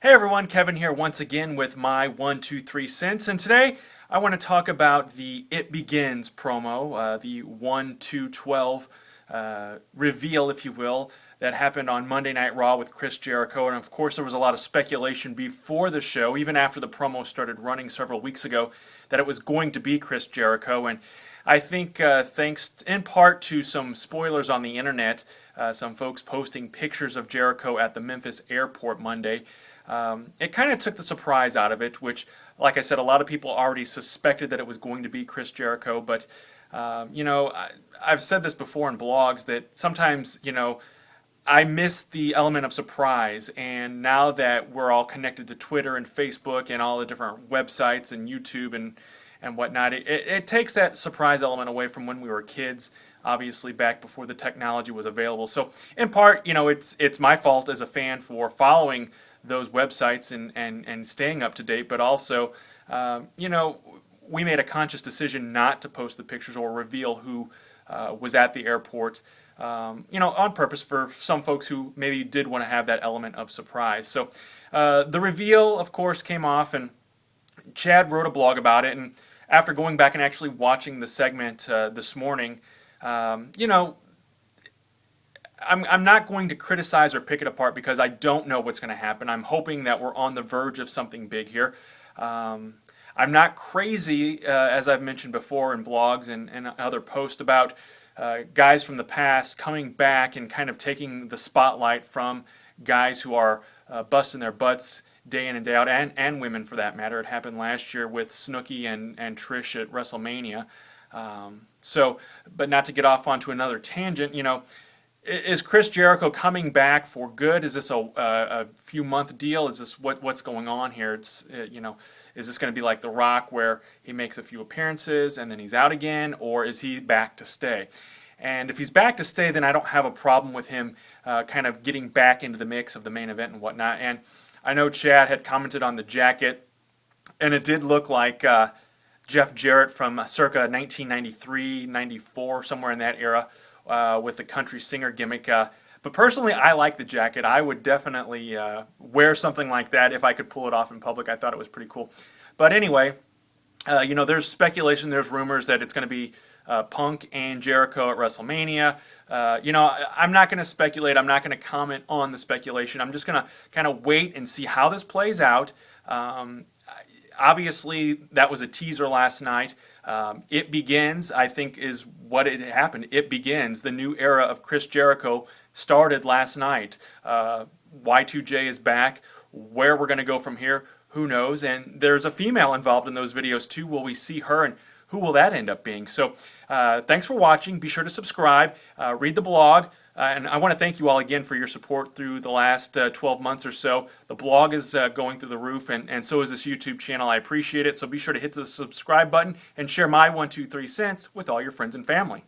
Hey everyone, Kevin here once again with my 1, 2, 3 cents, and today I want to talk about the It Begins promo, the 1, 2, 12 reveal, if you will, that happened on Monday Night Raw with Chris Jericho. And of course, there was a lot of speculation before the show, even after the promo started running several weeks ago, that it was going to be Chris Jericho. And I think thanks in part to some spoilers on the internet, some folks posting pictures of Jericho at the Memphis airport Monday, it kind of took the surprise out of it, which, like I said, a lot of people already suspected that it was going to be Chris Jericho. But, I've said this before in blogs that sometimes, I miss the element of surprise. And now that we're all connected to Twitter and Facebook and all the different websites and YouTube and whatnot, it takes that surprise element away from when we were kids, obviously back before the technology was available. So in part, it's my fault as a fan for following those websites and staying up to date, but also, we made a conscious decision not to post the pictures or reveal who was at the airport, on purpose for some folks who maybe did want to have that element of surprise. So the reveal, of course, came off, and Chad wrote a blog about it, and after going back and actually watching the segment this morning, I'm not going to criticize or pick it apart because I don't know what's going to happen. I'm hoping that we're on the verge of something big here. I'm not crazy, as I've mentioned before in blogs and other posts, about guys from the past coming back and kind of taking the spotlight from guys who are busting their butts day in and day out, and women for that matter. It happened last year with Snooki and Trish at WrestleMania. But not to get off onto another tangent, is Chris Jericho coming back for good? Is this a few month deal? Is this what's going on here? Is this going to be like The Rock, where he makes a few appearances and then he's out again, or is he back to stay? And if he's back to stay, then I don't have a problem with him kind of getting back into the mix of the main event and whatnot. And I know Chad had commented on the jacket, and it did look like Jeff Jarrett from circa 1993, 94, somewhere in that era, with the country singer gimmick. But personally, I like the jacket. I would definitely wear something like that if I could pull it off in public. I thought it was pretty cool. But anyway, there's speculation, there's rumors that it's going to be Punk and Jericho at WrestleMania. I'm not going to speculate. I'm not going to comment on the speculation. I'm just going to kind of wait and see how this plays out. Obviously, that was a teaser last night. It Begins, I think, is what it happened. It Begins. The new era of Chris Jericho started last night. Y2J is back. Where we're going to go from here, who knows? And there's a female involved in those videos too. Will we see her, and who will that end up being? So thanks for watching. Be sure to subscribe, read the blog. And I want to thank you all again for your support through the last 12 months or so. The blog is going through the roof, and so is this YouTube channel. I appreciate it. So be sure to hit the subscribe button and share my 1, 2, 3 cents with all your friends and family.